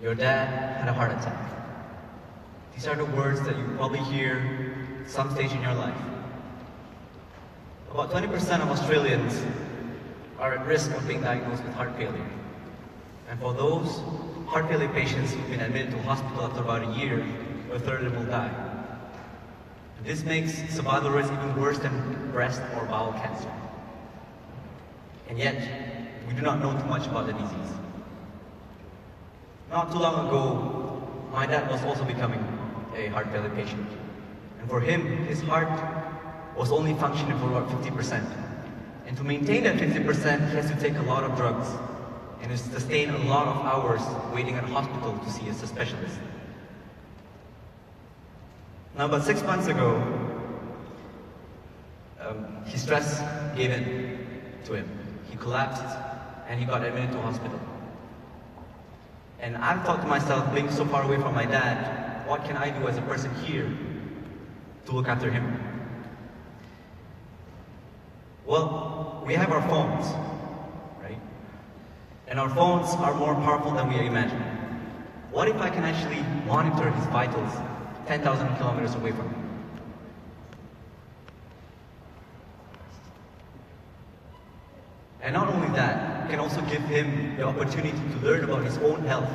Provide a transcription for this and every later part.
Your dad had a heart attack. These are the words that you probably hear at some stage in your life. About 20% of Australians are at risk of being diagnosed with heart failure. And for those heart failure patients who've been admitted to hospital after about a year, a third of them will die. And this makes survival rates even worse than breast or bowel cancer. And yet, we do not know too much about the disease. Not too long ago, my dad was also becoming a heart failure patient. And for him, his heart was only functioning for about 50%. And to maintain that 50%, he has to take a lot of drugs and sustain a lot of hours waiting at a hospital to see a specialist. Now, about 6 months ago, his stress gave in to him. He collapsed and he got admitted to hospital. And I thought to myself, being so far away from my dad, what can I do as a person here to look after him? Well, we have our phones, right? And our phones are more powerful than we imagine. What if I can actually monitor his vitals 10,000 kilometers away from him? And not only that, it can also give him the opportunity to learn about his own health,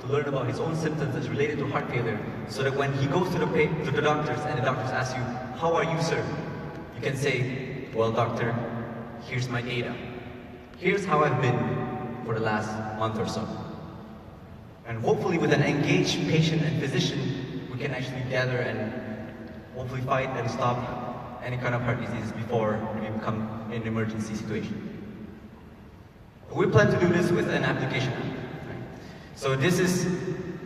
to learn about his own symptoms that's related to heart failure, so that when he goes to the doctors and the doctors ask you, "How are you, sir?" you can say, "Well, doctor, here's my data. Here's how I've been for the last month or so." And hopefully with an engaged patient and physician, we can actually gather and hopefully fight and stop any kind of heart disease before we become an emergency situation. We plan to do this with an application. So this is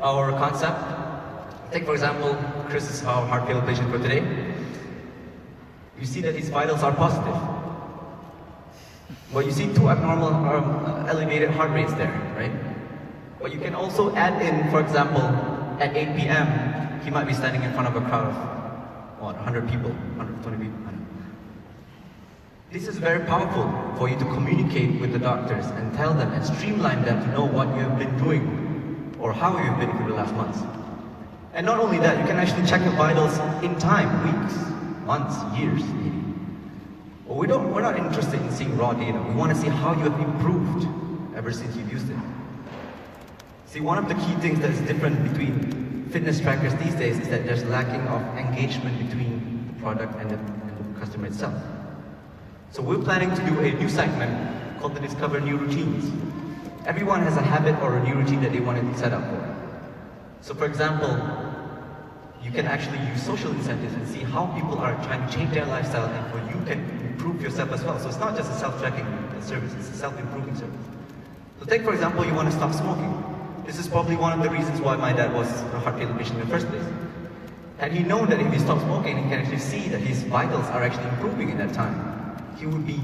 our concept. Take, for example, Chris is our heart failure patient for today. You see that his vitals are positive. Well, you see two abnormal elevated heart rates there, right? But you can also add in, for example, at 8 p.m., he might be standing in front of a crowd of, 100 people, 120 people. This is very powerful for you to communicate with the doctors and tell them and streamline them to know what you have been doing or how you have been for the last months. And not only that, you can actually check your vitals in time, weeks, months, years, maybe. But we're not interested in seeing raw data. We want to see how you have improved ever since you've used it. See, one of the key things that is different between fitness trackers these days is that there's lacking of engagement between the product and the customer itself. So we're planning to do a new segment called the Discover New Routines. Everyone has a habit or a new routine that they want to set up for. So for example, you can actually use social incentives and see how people are trying to change their lifestyle, and for you can improve yourself as well. So it's not just a self-tracking service, it's a self-improving service. So take, for example, you want to stop smoking. This is probably one of the reasons why my dad was a heart failure patient in the first place. Had he known that if he stopped smoking, he can actually see that his vitals are actually improving in that time, he would be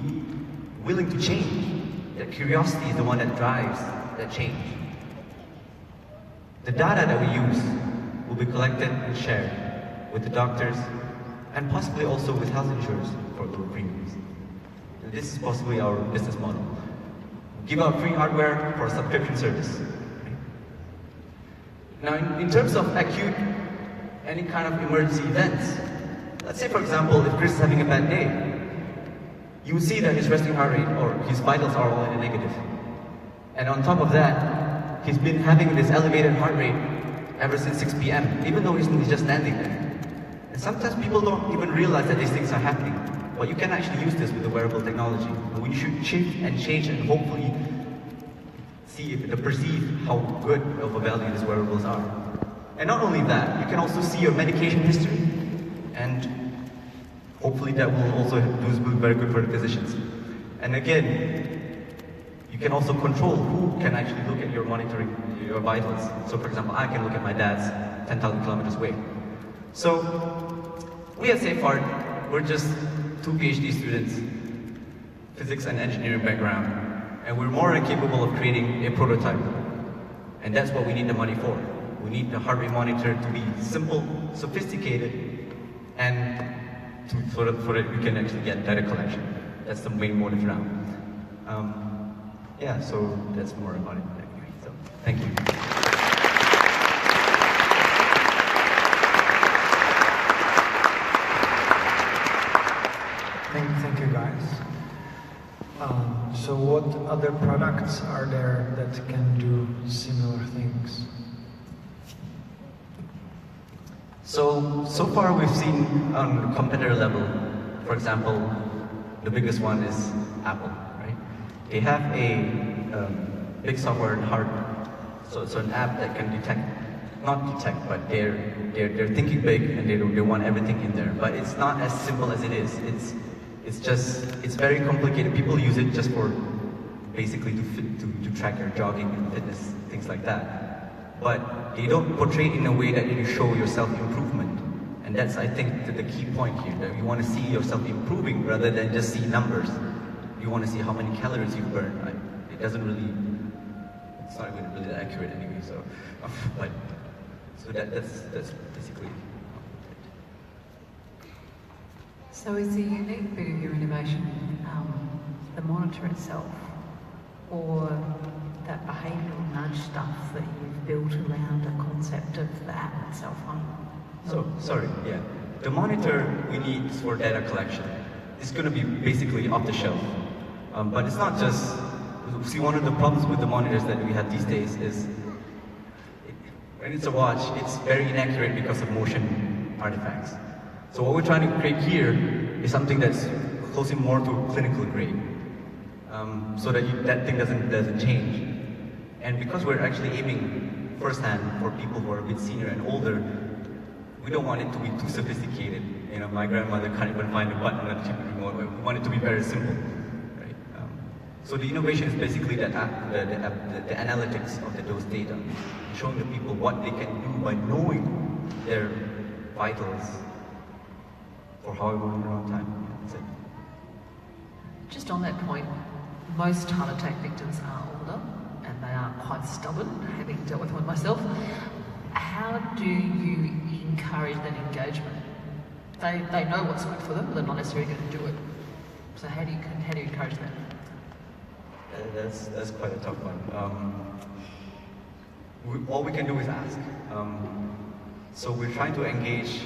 willing to change. That curiosity is the one that drives that change. The data that we use will be collected and shared with the doctors and possibly also with health insurers for lower premiums. And this is possibly our business model. Give out free hardware for a subscription service. Now, in terms of acute, any kind of emergency events, let's say, for example, if Chris is having a bad day, you will see that his resting heart rate or his vitals are all in the negative. And on top of that, he's been having this elevated heart rate ever since 6 p.m., even though he's just standing there. And sometimes people don't even realize that these things are happening. But you can actually use this with the wearable technology. We should shift and change and hopefully see if perceive how good of a value these wearables are. And not only that, you can also see your medication history. And hopefully that will also do very good for the physicians. And again, you can also control who can actually look at your monitoring, your vitals. So for example, I can look at my dad's 10,000 kilometers away. So we at SafeHeart, we're just two PhD students, physics and engineering background, and we're more than capable of creating a prototype. And that's what we need the money for. We need the heart rate monitor to be simple, sophisticated, and so that we can actually get data collection. That's the main motive now. Yeah, so that's more about it. So, thank you. other products are there that can do similar things? So far we've seen on competitor level, for example, the biggest one is Apple, right? They have a big software and hardware, so an app that can not detect, but they're thinking big and they want everything in there. But it's not as simple as it is. It's very complicated. People use it just for basically to track your jogging and fitness, things like that. But they don't portray it in a way that you show your self-improvement. And that's, I think, the key point here, that you want to see yourself improving rather than just see numbers. You want to see how many calories you burn. It doesn't really, it's not even really accurate anyway, so, but, so that's basically it. So is the unique bit of your innovation the monitor itself, or that behavioural nudge stuff that you've built around the concept of the app itself? The monitor we need for data collection. It's going to be basically off the shelf. But it's not just, see, one of the problems with the monitors that we have these days is, when it's a watch, it's very inaccurate because of motion artifacts. So what we're trying to create here is something that's closely more to clinical grade, so that that thing doesn't change. And because we're actually aiming firsthand for people who are a bit senior and older, we don't want it to be too sophisticated. You know, my grandmother can't even find a button on the remote. We want it to be very simple, right? So the innovation is basically the analytics of those data, showing the people what they can do by knowing their vitals for however long time. That's it. Just on that point, most heart attack victims are older and they are quite stubborn, having dealt with one myself. How do you encourage that engagement? They know what's good for them, but they're not necessarily going to do it. So how do you encourage that? That's quite a tough one. All we can do is ask. So we're trying to engage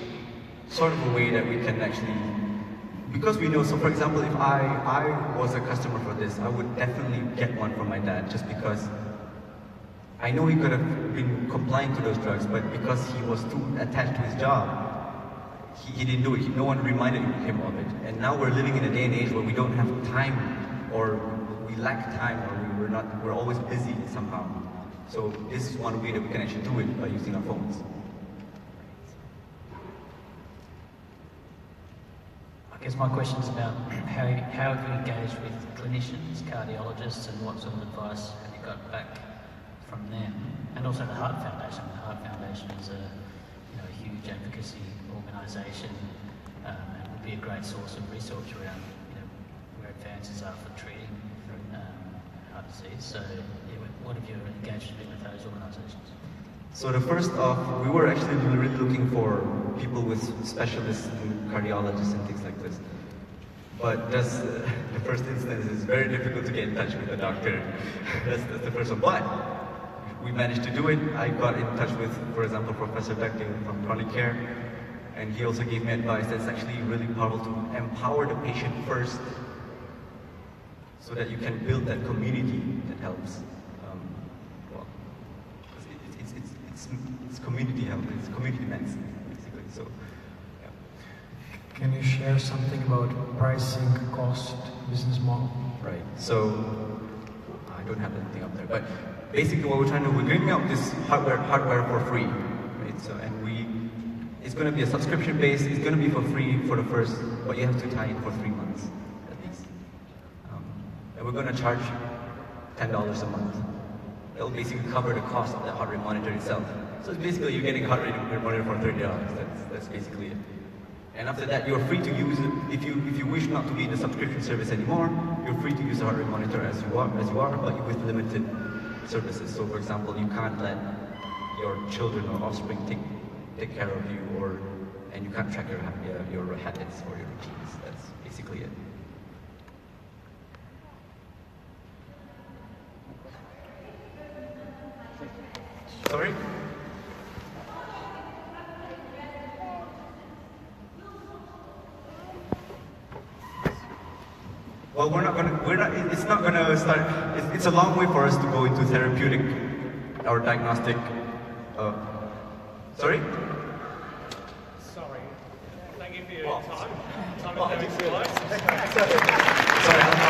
sort of a way that we can actually, because we know, so for example, if I was a customer for this, I would definitely get one from my dad, just because I know he could have been complying to those drugs, but because he was too attached to his job, he didn't do it. No one reminded him of it. And now we're living in a day and age where we don't have time, or we lack time, or we're always busy somehow. So this is one way that we can actually do it by using our phones. I guess my question is about how have you engaged with clinicians, cardiologists, and what sort of advice have you got back from them? And also the Heart Foundation. The Heart Foundation is a huge advocacy organisation and would be a great source of research around where advances are for treating heart disease. So what have you engaged with those organisations? So the first off, we were actually really looking for people with specialists in cardiologists and things like this. But just the first instance is very difficult to get in touch with a doctor. that's the first one. But we managed to do it. I got in touch with, for example, Professor Beckley from Chronic Care, and he also gave me advice that's actually really powerful to empower the patient first, so that you can build that community that helps. It's community health, it's community medicine, basically. So, yeah. Can you share something about pricing, cost, business model? Right. So, I don't have anything up there, but basically what we're trying to do, we're giving out this hardware for free, right? So, and it's going to be a subscription base. It's going to be for free for the first, but you have to tie in for 3 months at least. And we're going to charge $10 a month. It'll basically cover the cost of the heart rate monitor itself. So it's basically you're getting a heart rate monitor for $30. That's basically it. And after that, you're free to use it. If you wish not to be in the subscription service anymore, you're free to use the heart rate monitor as you are, but with limited services. So for example, you can't let your children or offspring take care of you, and you can't track your habits or your routines. That's basically it. Sorry? Well, it's not gonna start, it's a long way for us to go into therapeutic or diagnostic, sorry? Sorry. Thank you for your time. Time I is didn't very realize. close. Sorry,